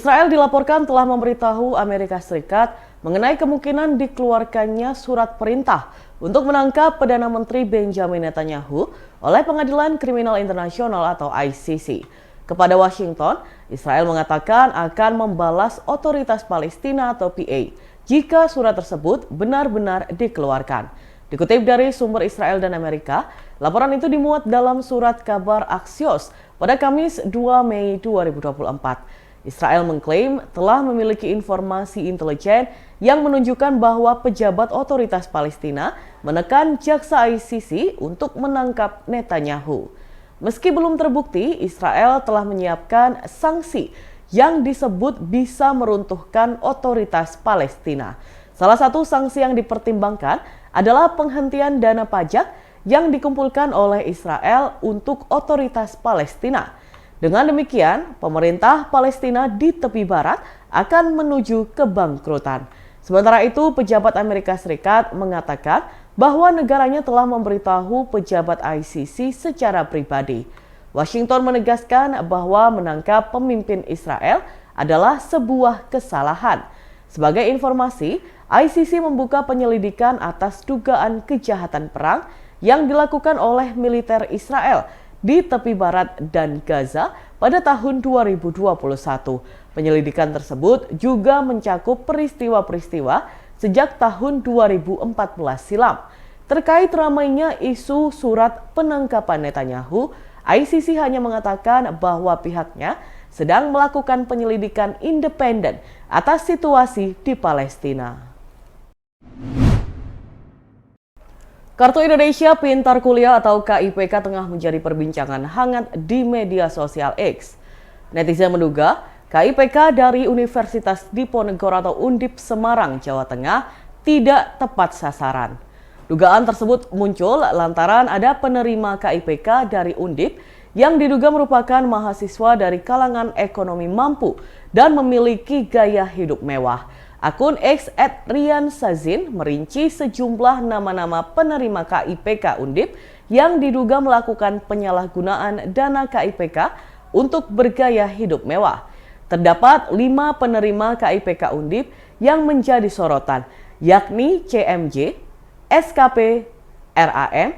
Israel dilaporkan telah memberitahu Amerika Serikat mengenai kemungkinan dikeluarkannya surat perintah untuk menangkap Perdana Menteri Benjamin Netanyahu oleh Pengadilan Kriminal Internasional atau ICC. Kepada Washington, Israel mengatakan akan membalas otoritas Palestina atau PA jika surat tersebut benar-benar dikeluarkan. Dikutip dari sumber Israel dan Amerika, laporan itu dimuat dalam surat kabar Axios pada Kamis 2 Mei 2024. Israel mengklaim telah memiliki informasi intelijen yang menunjukkan bahwa pejabat otoritas Palestina menekan jaksa ICC untuk menangkap Netanyahu. Meski belum terbukti, Israel telah menyiapkan sanksi yang disebut bisa meruntuhkan otoritas Palestina. Salah satu sanksi yang dipertimbangkan adalah penghentian dana pajak yang dikumpulkan oleh Israel untuk otoritas Palestina. Dengan demikian, pemerintah Palestina di tepi barat akan menuju kebangkrutan. Sementara itu, pejabat Amerika Serikat mengatakan bahwa negaranya telah memberitahu pejabat ICC secara pribadi. Washington menegaskan bahwa menangkap pemimpin Israel adalah sebuah kesalahan. Sebagai informasi, ICC membuka penyelidikan atas dugaan kejahatan perang yang dilakukan oleh militer Israel di tepi barat dan Gaza pada tahun 2021. Penyelidikan tersebut juga mencakup peristiwa-peristiwa sejak tahun 2014 silam. Terkait ramainya isu surat penangkapan Netanyahu, ICC hanya mengatakan bahwa pihaknya sedang melakukan penyelidikan independen atas situasi di Palestina. Kartu Indonesia Pintar Kuliah atau KIPK tengah menjadi perbincangan hangat di media sosial X. Netizen menduga KIPK dari Universitas Diponegoro atau Undip Semarang, Jawa Tengah tidak tepat sasaran. Dugaan tersebut muncul lantaran ada penerima KIPK dari Undip yang diduga merupakan mahasiswa dari kalangan ekonomi mampu dan memiliki gaya hidup mewah. Akun X @riansazin merinci sejumlah nama-nama penerima KIPK Undip yang diduga melakukan penyalahgunaan dana KIPK untuk bergaya hidup mewah. Terdapat 5 penerima KIPK Undip yang menjadi sorotan, yakni CMJ, SKP, RAM,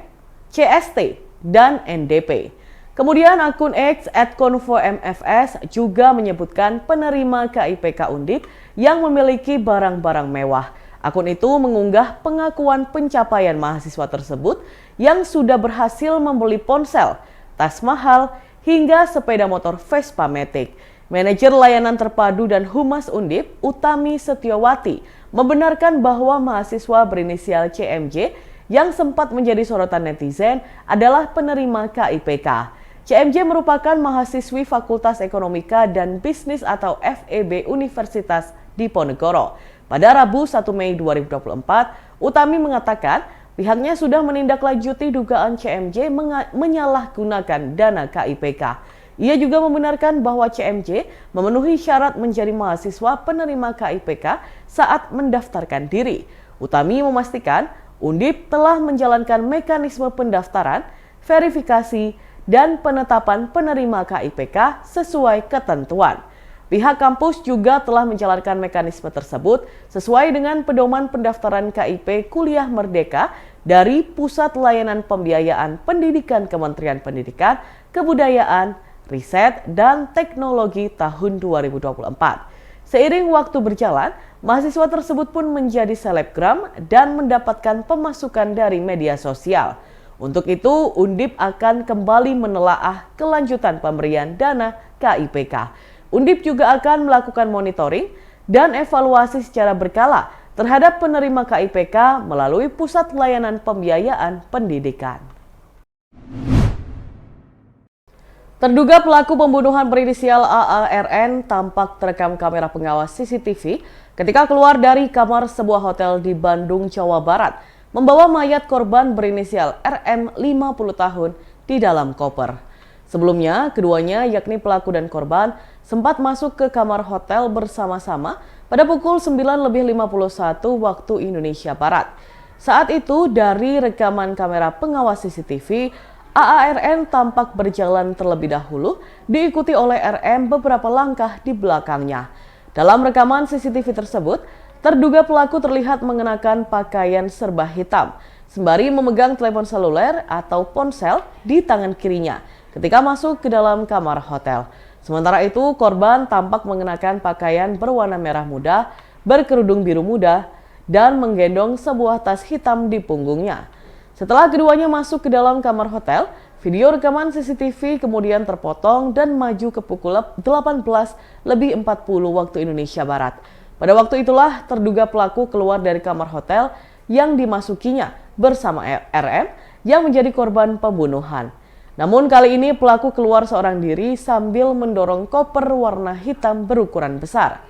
CST, dan NDP. Kemudian akun X @konfomfs juga menyebutkan penerima KIPK Undip yang memiliki barang-barang mewah. Akun itu mengunggah pengakuan pencapaian mahasiswa tersebut yang sudah berhasil membeli ponsel, tas mahal, hingga sepeda motor Vespa Matic. Manajer layanan terpadu dan Humas Undip, Utami Setiawati, membenarkan bahwa mahasiswa berinisial CMJ yang sempat menjadi sorotan netizen adalah penerima KIPK. CMJ merupakan mahasiswi Fakultas Ekonomika dan Bisnis atau FEB Universitas Diponegoro. Pada Rabu 1 Mei 2024, Utami mengatakan pihaknya sudah menindaklanjuti dugaan CMJ menyalahgunakan dana KIPK. Ia juga membenarkan bahwa CMJ memenuhi syarat menjadi mahasiswa penerima KIPK saat mendaftarkan diri. Utami memastikan Undip telah menjalankan mekanisme pendaftaran, verifikasi, dan penetapan penerima KIPK sesuai ketentuan. Pihak kampus juga telah menjalankan mekanisme tersebut sesuai dengan pedoman pendaftaran KIP Kuliah Merdeka dari Pusat Layanan Pembiayaan Pendidikan Kementerian Pendidikan, Kebudayaan, Riset, dan Teknologi tahun 2024. Seiring waktu berjalan, mahasiswa tersebut pun menjadi selebgram dan mendapatkan pemasukan dari media sosial. Untuk itu, Undip akan kembali menelaah kelanjutan pemberian dana KIPK. Undip juga akan melakukan monitoring dan evaluasi secara berkala terhadap penerima KIPK melalui Pusat Layanan Pembiayaan Pendidikan. Terduga pelaku pembunuhan berinisial AARN tampak terekam kamera pengawas CCTV ketika keluar dari kamar sebuah hotel di Bandung, Jawa Barat, membawa mayat korban berinisial RM 50 tahun di dalam koper. Sebelumnya, keduanya yakni pelaku dan korban sempat masuk ke kamar hotel bersama-sama pada pukul 9:51 waktu Indonesia Barat. Saat itu, dari rekaman kamera pengawas CCTV, AARN tampak berjalan terlebih dahulu, diikuti oleh RM beberapa langkah di belakangnya. Dalam rekaman CCTV tersebut, terduga pelaku terlihat mengenakan pakaian serba hitam, sembari memegang telepon seluler atau ponsel di tangan kirinya ketika masuk ke dalam kamar hotel. Sementara itu, korban tampak mengenakan pakaian berwarna merah muda, berkerudung biru muda, dan menggendong sebuah tas hitam di punggungnya. Setelah keduanya masuk ke dalam kamar hotel, video rekaman CCTV kemudian terpotong dan maju ke pukul 18.40 waktu Indonesia Barat. Pada waktu itulah terduga pelaku keluar dari kamar hotel yang dimasukinya bersama RM yang menjadi korban pembunuhan. Namun kali ini pelaku keluar seorang diri sambil mendorong koper warna hitam berukuran besar.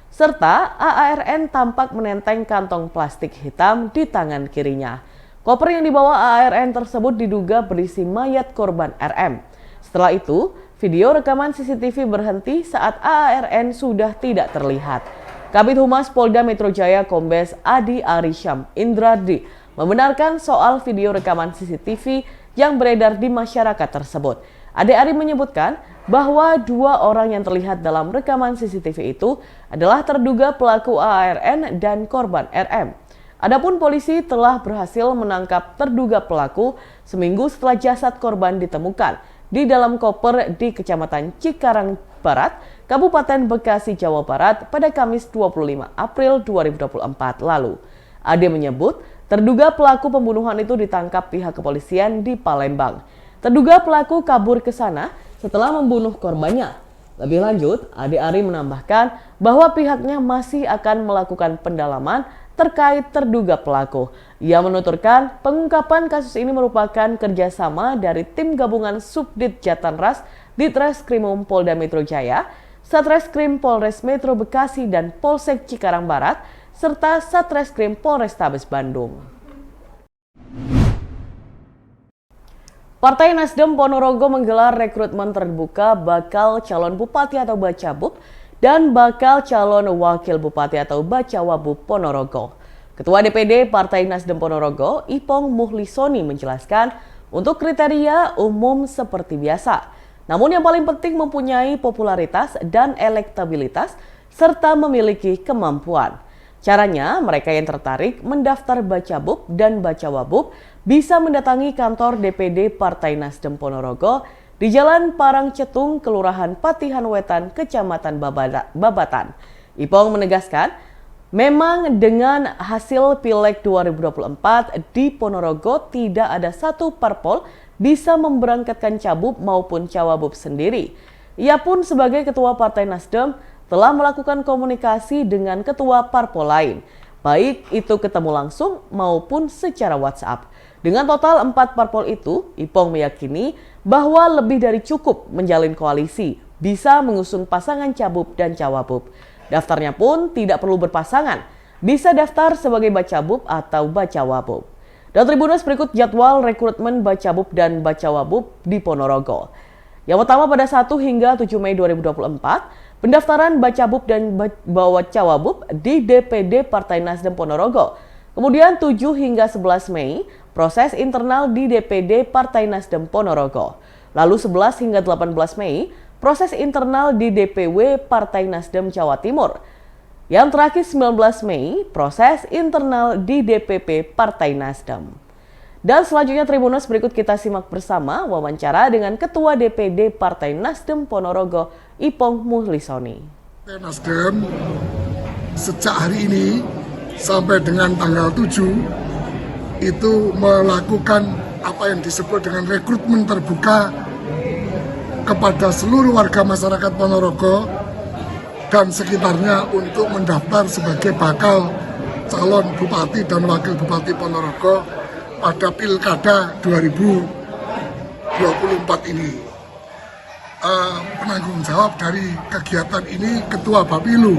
Serta AARN tampak menenteng kantong plastik hitam di tangan kirinya. Koper yang dibawa AARN tersebut diduga berisi mayat korban RM. Setelah itu, video rekaman CCTV berhenti saat AARN sudah tidak terlihat. Kabid Humas Polda Metro Jaya Kombes Adi Arisyam Indradi membenarkan soal video rekaman CCTV yang beredar di masyarakat tersebut. Ade Ari menyebutkan bahwa dua orang yang terlihat dalam rekaman CCTV itu adalah terduga pelaku AARN dan korban RM. Adapun polisi telah berhasil menangkap terduga pelaku seminggu setelah jasad korban ditemukan di dalam koper di Kecamatan Cikarang Barat, Kabupaten Bekasi, Jawa Barat pada Kamis 25 April 2024 lalu. Ade menyebut terduga pelaku pembunuhan itu ditangkap pihak kepolisian di Palembang. Terduga pelaku kabur ke sana setelah membunuh korbannya. Lebih lanjut, Ade Ari menambahkan bahwa pihaknya masih akan melakukan pendalaman terkait terduga pelaku. Ia menuturkan pengungkapan kasus ini merupakan kerjasama dari tim gabungan Subdit Jatanras Ditreskrimum Polda Metro Jaya, Satreskrim Polres Metro Bekasi dan Polsek Cikarang Barat, serta Satreskrim Polrestabes Bandung. Partai Nasdem Ponorogo menggelar rekrutmen terbuka bakal calon bupati atau Bacabub dan bakal calon wakil bupati atau Bacawabub Ponorogo. Ketua DPD Partai Nasdem Ponorogo, Ipong Muhlisoni menjelaskan untuk kriteria umum seperti biasa. Namun yang paling penting mempunyai popularitas dan elektabilitas serta memiliki kemampuan. Caranya, mereka yang tertarik mendaftar Bacabub dan Bacawabub bisa mendatangi kantor DPD Partai Nasdem Ponorogo di Jalan Parangcetung, Kelurahan Patihan Wetan, Kecamatan Babatan. Ipong menegaskan, memang dengan hasil Pileg 2024 di Ponorogo tidak ada satu parpol bisa memberangkatkan Cabub maupun Cawabub sendiri. Ia pun sebagai Ketua Partai Nasdem telah melakukan komunikasi dengan ketua parpol lain, baik itu ketemu langsung maupun secara WhatsApp. Dengan total 4 parpol itu, Ipong meyakini bahwa lebih dari cukup menjalin koalisi, bisa mengusung pasangan Cabub dan Cawabub. Daftarnya pun tidak perlu berpasangan, bisa daftar sebagai Bacabub atau Bacawabub. Dan Tribuners berikut jadwal rekrutmen Bacabub dan Bacawabub di Ponorogo. Yang pertama pada 1 hingga 7 Mei 2024, pendaftaran Bacabub dan Bacawabub di DPD Partai Nasdem Ponorogo. Kemudian 7 hingga 11 Mei, proses internal di DPD Partai Nasdem Ponorogo. Lalu 11 hingga 18 Mei, proses internal di DPW Partai Nasdem Jawa Timur. Yang terakhir 19 Mei, proses internal di DPP Partai Nasdem. Dan selanjutnya Tribuners berikut kita simak bersama wawancara dengan Ketua DPD Partai Nasdem Ponorogo, Ipong Muhlisoni. Partai Nasdem sejak hari ini sampai dengan tanggal 7 itu melakukan apa yang disebut dengan rekrutmen terbuka kepada seluruh warga masyarakat Ponorogo dan sekitarnya untuk mendaftar sebagai bakal calon bupati dan wakil bupati Ponorogo pada Pilkada 2024 ini. Penanggung jawab dari kegiatan ini Ketua Bapilu,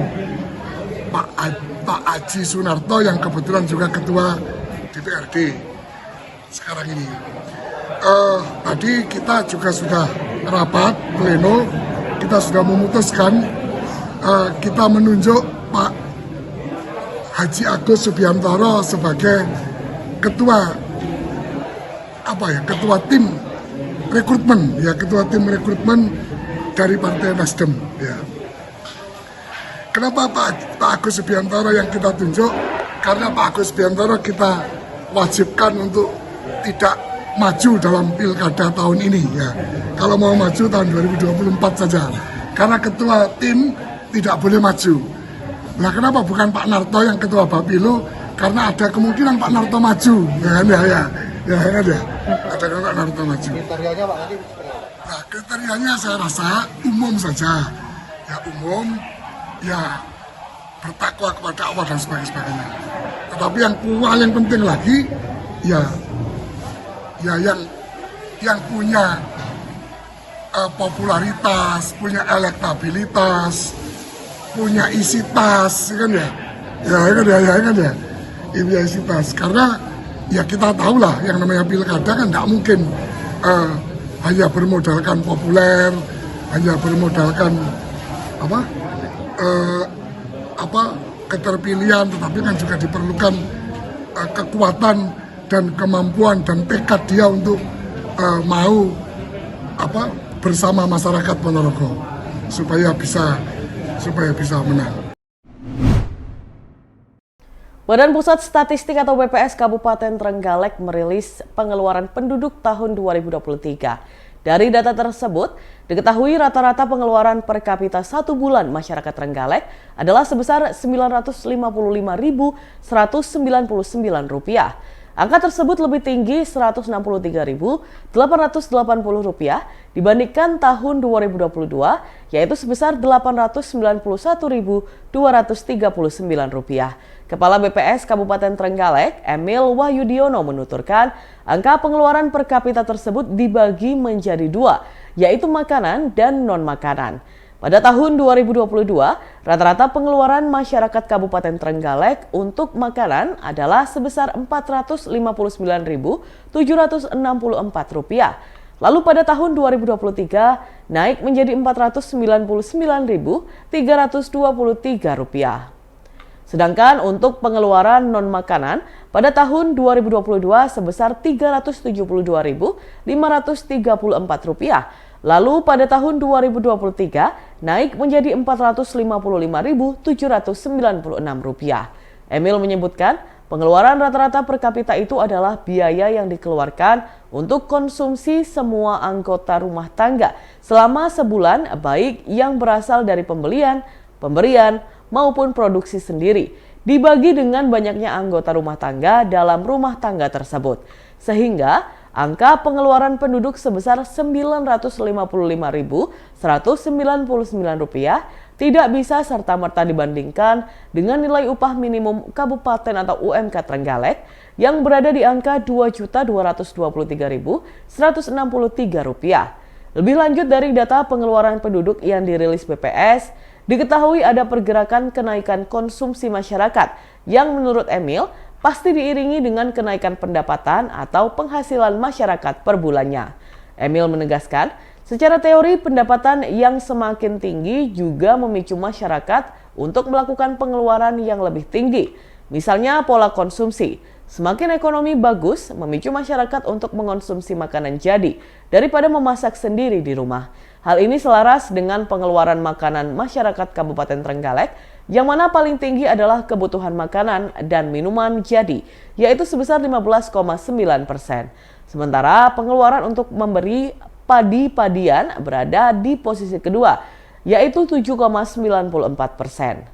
Pak Aji Sunarto yang kebetulan juga Ketua DPRD sekarang ini. Tadi kita juga sudah rapat pleno, kita sudah memutuskan kita menunjuk Pak Haji Agus Subiantoro sebagai ketua tim rekrutmen, ya ketua tim rekrutmen dari Partai Nasdem. Ya. Kenapa Pak Agus Subiantoro yang kita tunjuk? Karena Pak Agus Subiantoro kita wajibkan untuk tidak maju dalam pilkada tahun ini. Ya. Kalau mau maju tahun 2024 saja. Karena ketua tim tidak boleh maju. Nah, kenapa bukan Pak Narto yang ketua Bapilu? Karena ada kemungkinan Pak Narto maju. Ya kan ya. Ya kan ya. Ada Pak Narto maju. Kriterianya Pak nanti Nah, kriterianya saya rasa umum saja. Ya umum, ya bertakwa kepada Allah dan sebagainya. Tetapi yang paling penting lagi, ya yang punya popularitas, punya elektabilitas, punya isi tas, kan ya, punya isi tas. Karena ya kita tahu lah, yang namanya pilkada kan tidak mungkin hanya bermodalkan populer, hanya bermodalkan keterpilihan, tetapi kan juga diperlukan kekuatan dan kemampuan dan tekad dia untuk mau bersama masyarakat Ponorogo supaya bisa menang. Badan Pusat Statistik atau BPS Kabupaten Trenggalek merilis pengeluaran penduduk tahun 2023. Dari data tersebut, diketahui rata-rata pengeluaran per kapita 1 bulan masyarakat Trenggalek adalah sebesar Rp955.199. Angka tersebut lebih tinggi Rp163.880 dibandingkan tahun 2022, yaitu sebesar Rp891.239. Kepala BPS Kabupaten Trenggalek, Emil Wahyudiono menuturkan, angka pengeluaran per kapita tersebut dibagi menjadi 2, yaitu makanan dan non-makanan. Pada tahun 2022, rata-rata pengeluaran masyarakat Kabupaten Trenggalek untuk makanan adalah sebesar Rp459.764. Lalu pada tahun 2023 naik menjadi Rp499.323. Sedangkan untuk pengeluaran non-makanan pada tahun 2022 sebesar Rp372.534. Lalu pada tahun 2023 naik menjadi Rp455.796. Emil menyebutkan pengeluaran rata-rata per kapita itu adalah biaya yang dikeluarkan untuk konsumsi semua anggota rumah tangga selama sebulan, baik yang berasal dari pembelian, pemberian, maupun produksi sendiri, dibagi dengan banyaknya anggota rumah tangga dalam rumah tangga tersebut. Sehingga angka pengeluaran penduduk sebesar Rp955.199 tidak bisa serta-merta dibandingkan dengan nilai upah minimum kabupaten atau UMK Trenggalek yang berada di angka Rp2.223.163. Lebih lanjut dari data pengeluaran penduduk yang dirilis BPS, diketahui ada pergerakan kenaikan konsumsi masyarakat yang menurut Emil pasti diiringi dengan kenaikan pendapatan atau penghasilan masyarakat per bulannya. Emil menegaskan, secara teori pendapatan yang semakin tinggi juga memicu masyarakat untuk melakukan pengeluaran yang lebih tinggi. Misalnya pola konsumsi. Semakin ekonomi bagus, memicu masyarakat untuk mengonsumsi makanan jadi daripada memasak sendiri di rumah. Hal ini selaras dengan pengeluaran makanan masyarakat Kabupaten Trenggalek, yang mana paling tinggi adalah kebutuhan makanan dan minuman jadi, yaitu sebesar 15,9%. Sementara pengeluaran untuk memberi padi-padian berada di posisi kedua, yaitu 7,94%.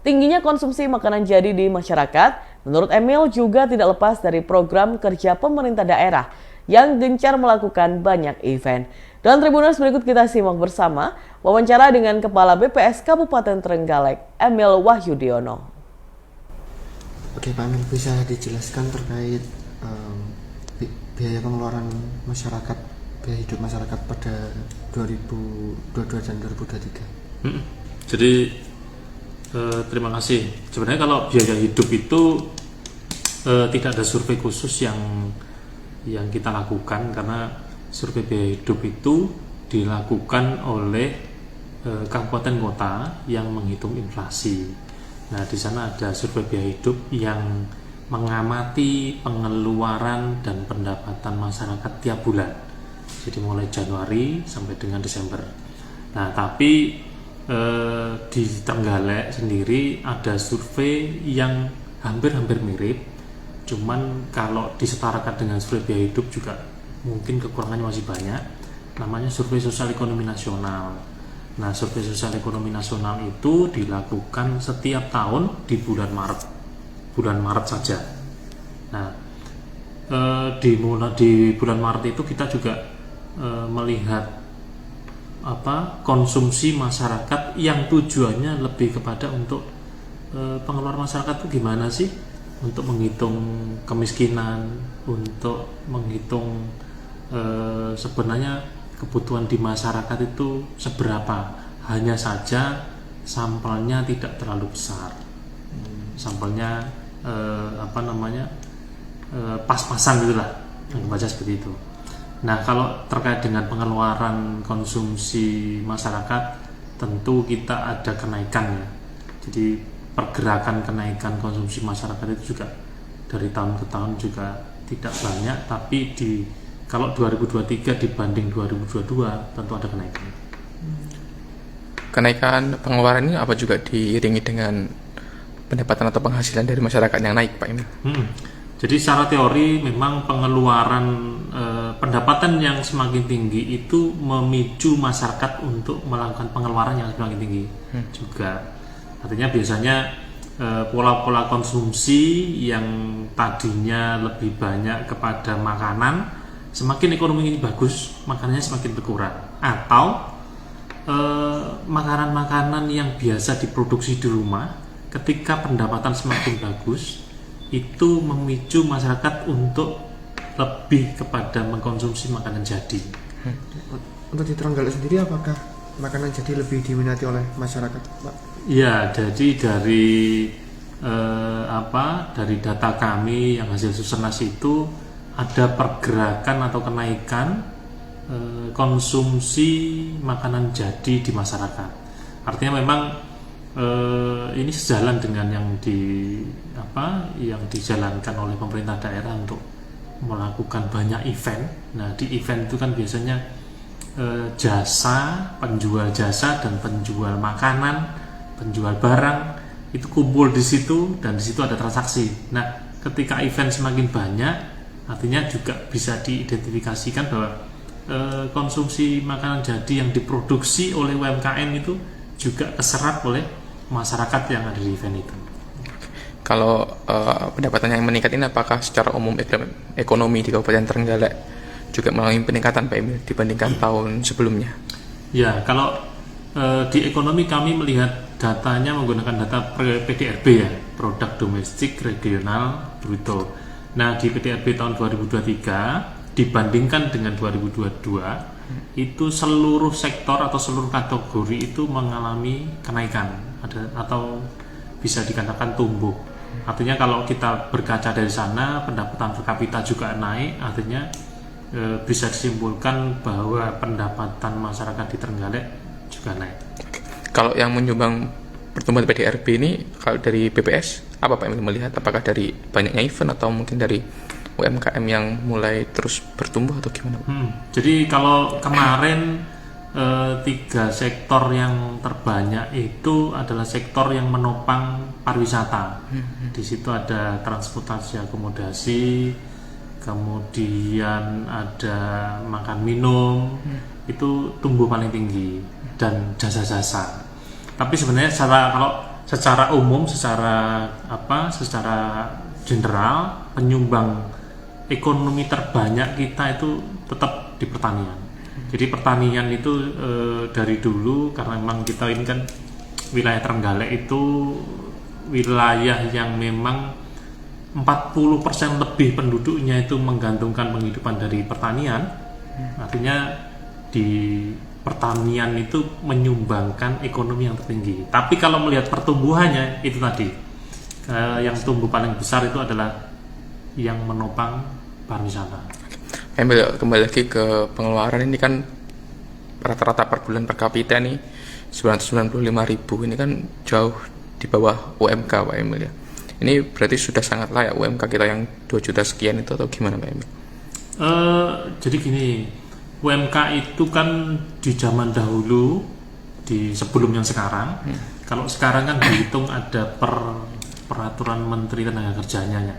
Tingginya konsumsi makanan jadi di masyarakat, menurut Emil juga tidak lepas dari program kerja pemerintah daerah yang gencar melakukan banyak event. Dan Tribuners, berikut kita simak bersama wawancara dengan Kepala BPS Kabupaten Trenggalek, Emil Wahyudiono. Oke Pak Emil, bisa dijelaskan terkait biaya pengeluaran masyarakat, biaya hidup masyarakat pada 2022 dan 2023? Jadi terima kasih. Sebenarnya kalau biaya hidup itu tidak ada survei khusus yang kita lakukan, karena survei biaya hidup itu dilakukan oleh kabupaten kota yang menghitung inflasi. Nah, di sana ada survei biaya hidup yang mengamati pengeluaran dan pendapatan masyarakat tiap bulan. Jadi mulai Januari sampai dengan Desember. Nah, tapi di Trenggalek sendiri ada survei yang hampir-hampir mirip, cuman kalau disetarakan dengan survei biaya hidup juga mungkin kekurangannya masih banyak. Namanya survei sosial ekonomi nasional. Nah, survei sosial ekonomi nasional itu dilakukan setiap tahun di bulan Maret saja. Nah, di bulan Maret itu kita juga melihat konsumsi masyarakat yang tujuannya lebih kepada untuk pengeluaran masyarakat itu gimana sih, untuk menghitung kemiskinan, untuk menghitung sebenarnya kebutuhan di masyarakat itu seberapa. Hanya saja sampelnya tidak terlalu besar, sampelnya pas-pasan gitulah, baca seperti itu. Nah, kalau terkait dengan pengeluaran konsumsi masyarakat, tentu kita ada kenaikan ya. Jadi pergerakan kenaikan konsumsi masyarakat itu juga dari tahun ke tahun juga tidak banyak, tapi kalau 2023 dibanding 2022 tentu ada kenaikan. Kenaikan pengeluaran ini apa juga diiringi dengan pendapatan atau penghasilan dari masyarakat yang naik, Pak Emil? Jadi secara teori memang pengeluaran pendapatan yang semakin tinggi itu memicu masyarakat untuk melakukan pengeluaran yang semakin tinggi juga. Artinya biasanya pola-pola konsumsi yang tadinya lebih banyak kepada makanan, semakin ekonomi ini bagus, makanannya semakin berkurang. Atau makanan-makanan yang biasa diproduksi di rumah, ketika pendapatan semakin bagus, itu memicu masyarakat untuk lebih kepada mengkonsumsi makanan jadi. Untuk di Trenggalek sendiri, apakah makanan jadi lebih diminati oleh masyarakat, Pak? Ya, jadi dari data kami yang hasil Susenas itu ada pergerakan atau kenaikan konsumsi makanan jadi di masyarakat. Artinya memang ini sejalan dengan yang dijalankan oleh pemerintah daerah untuk melakukan banyak event. Nah, di event itu kan biasanya penjual jasa dan penjual makanan, penjual barang itu kumpul di situ, dan di situ ada transaksi. Nah, ketika event semakin banyak, artinya juga bisa diidentifikasikan bahwa konsumsi makanan jadi yang diproduksi oleh UMKM itu juga keserap oleh masyarakat yang ada di event itu. Kalau pendapatan yang meningkat ini, apakah secara umum ekonomi di Kabupaten Trenggalek juga mengalami peningkatan, Pak Emil, dibandingkan tahun sebelumnya? Ya, kalau di ekonomi kami melihat datanya menggunakan data PDRB ya, Produk Domestik Regional Bruto. Nah, di PDRB tahun 2023 dibandingkan dengan 2022 itu seluruh sektor atau seluruh kategori itu mengalami kenaikan atau bisa dikatakan tumbuh. Artinya kalau kita berkaca dari sana, pendapatan per kapita juga naik, artinya bisa disimpulkan bahwa pendapatan masyarakat di Trenggalek juga naik. Kalau yang menyumbang pertumbuhan PDRB ini, kalau dari BPS, apa Pak Emil melihat? Apakah dari banyaknya event atau mungkin dari UMKM yang mulai terus bertumbuh atau gimana? Jadi kalau kemarin 3 sektor yang terbanyak itu adalah sektor yang menopang pariwisata. Di situ ada transportasi akomodasi, kemudian ada makan minum, itu tumbuh paling tinggi, dan jasa-jasa. Tapi sebenarnya secara umum, secara general, penyumbang ekonomi terbanyak kita itu tetap di pertanian. Jadi pertanian itu dari dulu, karena memang kita ini kan wilayah Trenggalek itu wilayah yang memang 40% lebih penduduknya itu menggantungkan penghidupan dari pertanian. Artinya di pertanian itu menyumbangkan ekonomi yang tertinggi. Tapi kalau melihat pertumbuhannya, itu tadi yang tumbuh paling besar itu adalah yang menopang pariwisata. Kembali lagi ke pengeluaran, ini kan rata-rata per bulan per kapita nih 995.000, ini kan jauh di bawah UMK, Pak Emil ya. Ini berarti sudah sangat layak UMK kita yang 2 juta sekian itu, atau gimana Pak Emil? Jadi gini, UMK itu kan di zaman dahulu, di sebelum yang sekarang, kalau sekarang kan dihitung ada peraturan Menteri Tenaga Kerjanya ya.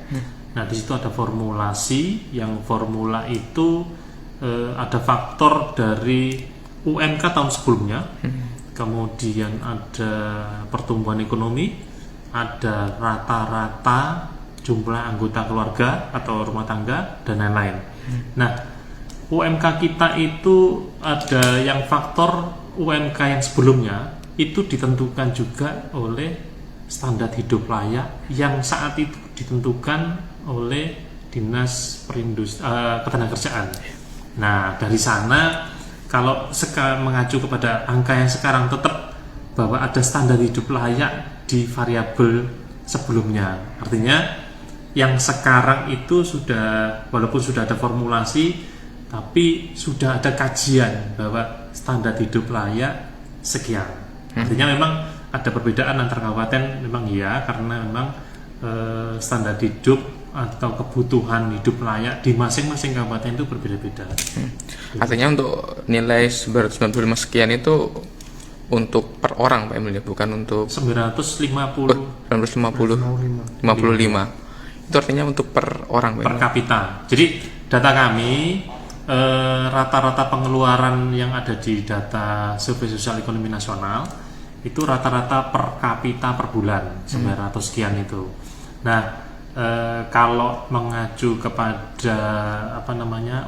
Nah di situ ada formulasi, yang formula itu ada faktor dari UMK tahun sebelumnya, kemudian ada pertumbuhan ekonomi, ada rata-rata jumlah anggota keluarga atau rumah tangga dan lain-lain. Nah UMK kita itu ada yang faktor UMK yang sebelumnya itu ditentukan juga oleh standar hidup layak yang saat itu ditentukan oleh Dinas Ketenagakerjaan. Nah dari sana kalau sekarang mengacu kepada angka yang sekarang tetap bahwa ada standar hidup layak di variabel sebelumnya. Artinya yang sekarang itu sudah, walaupun sudah ada formulasi, tapi sudah ada kajian bahwa standar hidup layak sekian. Artinya memang ada perbedaan antar kabupaten, memang iya, karena memang standar hidup atau kebutuhan hidup layak di masing-masing kabupaten itu berbeda-beda. Artinya untuk nilai 995 sekian itu untuk per orang Pak Emil ya, bukan untuk 950 55. Itu artinya untuk per orang Pak per Emil. kapita. Jadi data kami rata-rata pengeluaran yang ada di data Survei Sosial Ekonomi Nasional itu rata-rata per kapita per bulan 900 sekian itu. Nah kalau mengacu kepada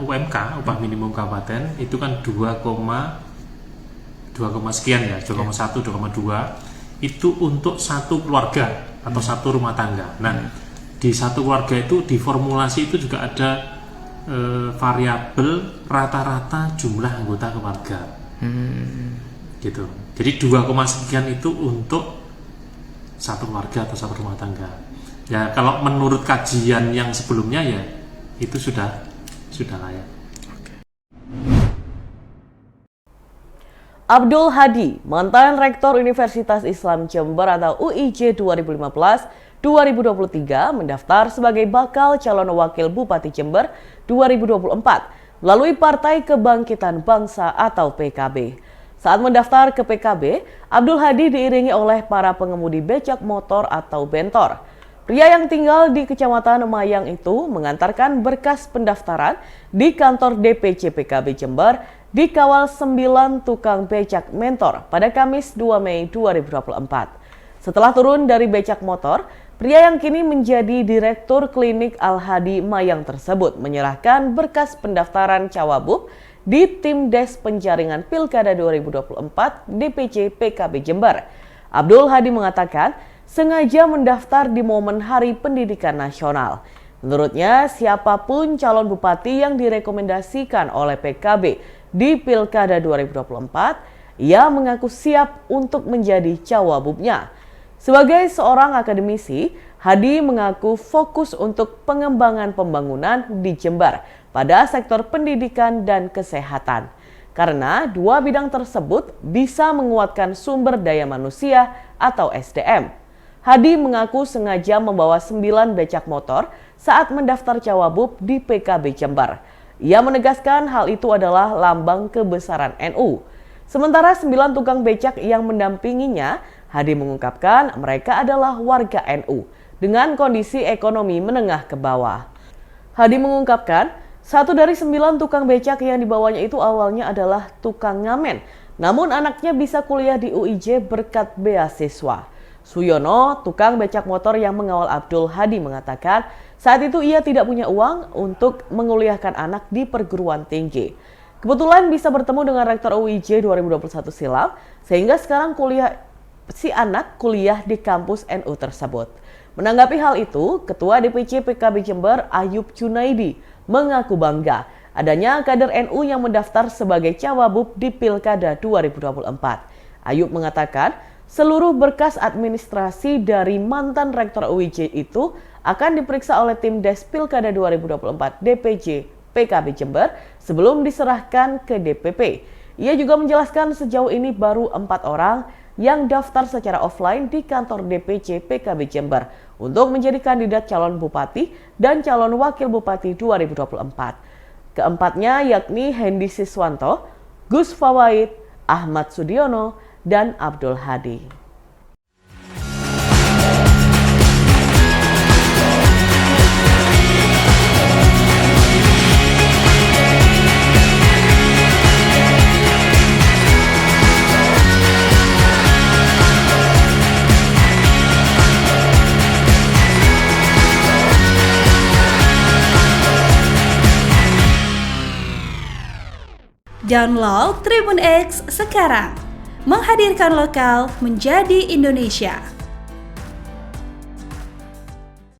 UMK, upah minimum kabupaten itu kan 2, sekian ya, 2,1, 2,2 itu untuk satu keluarga atau satu rumah tangga. Nah di satu keluarga itu di formulasi itu juga ada variabel rata-rata jumlah anggota keluarga, gitu. Jadi 2, sekian itu untuk satu keluarga atau satu rumah tangga. Ya kalau menurut kajian yang sebelumnya ya itu sudah layak. Abdul Hadi, mantan Rektor Universitas Islam Jember atau UIJ 2015-2023 mendaftar sebagai bakal calon wakil Bupati Jember 2024 melalui Partai Kebangkitan Bangsa atau PKB. Saat mendaftar ke PKB, Abdul Hadi diiringi oleh para pengemudi becak motor atau bentor. Pria yang tinggal di Kecamatan Mayang itu mengantarkan berkas pendaftaran di kantor DPC PKB Jember dikawal 9 tukang becak mentor pada Kamis 2 Mei 2024. Setelah turun dari becak motor, pria yang kini menjadi Direktur Klinik Al-Hadi Mayang tersebut menyerahkan berkas pendaftaran Cawagup di Tim Des Penjaringan Pilkada 2024 DPC PKB Jember. Abdul Hadi mengatakan sengaja mendaftar di momen Hari Pendidikan Nasional. Menurutnya, siapapun calon bupati yang direkomendasikan oleh PKB di Pilkada 2024, ia mengaku siap untuk menjadi cawagupnya. Sebagai seorang akademisi, Hadi mengaku fokus untuk pengembangan pembangunan di Jember pada sektor pendidikan dan kesehatan. Karena dua bidang tersebut bisa menguatkan sumber daya manusia atau SDM. Hadi mengaku sengaja membawa 9 becak motor saat mendaftar Cawagup di PKB Jember. Ia menegaskan hal itu adalah lambang kebesaran NU. Sementara 9 tukang becak yang mendampinginya, Hadi mengungkapkan mereka adalah warga NU dengan kondisi ekonomi menengah ke bawah. Hadi mengungkapkan, 1 dari 9 tukang becak yang dibawanya itu awalnya adalah tukang ngamen. Namun anaknya bisa kuliah di UIJ berkat beasiswa. Suyono, tukang becak motor yang mengawal Abdul Hadi mengatakan saat itu ia tidak punya uang untuk menguliahkan anak di perguruan tinggi. Kebetulan bisa bertemu dengan Rektor UIJ 2021 silam, sehingga sekarang si anak kuliah di kampus NU tersebut. Menanggapi hal itu, Ketua DPC PKB Jember Ayub Junaidi mengaku bangga adanya kader NU yang mendaftar sebagai Cawagup di Pilkada 2024. Ayub mengatakan, seluruh berkas administrasi dari mantan Rektor UIJ itu akan diperiksa oleh tim Des Pilkada 2024 DPC PKB Jember sebelum diserahkan ke DPP. Ia juga menjelaskan sejauh ini baru 4 orang yang daftar secara offline di kantor DPC PKB Jember untuk menjadi kandidat calon bupati dan calon wakil bupati 2024. Keempatnya yakni Hendy Siswanto, Gus Fawaid, Ahmad Sudiono, dan Abdul Hadi. Download Tribun X sekarang, menghadirkan lokal menjadi Indonesia.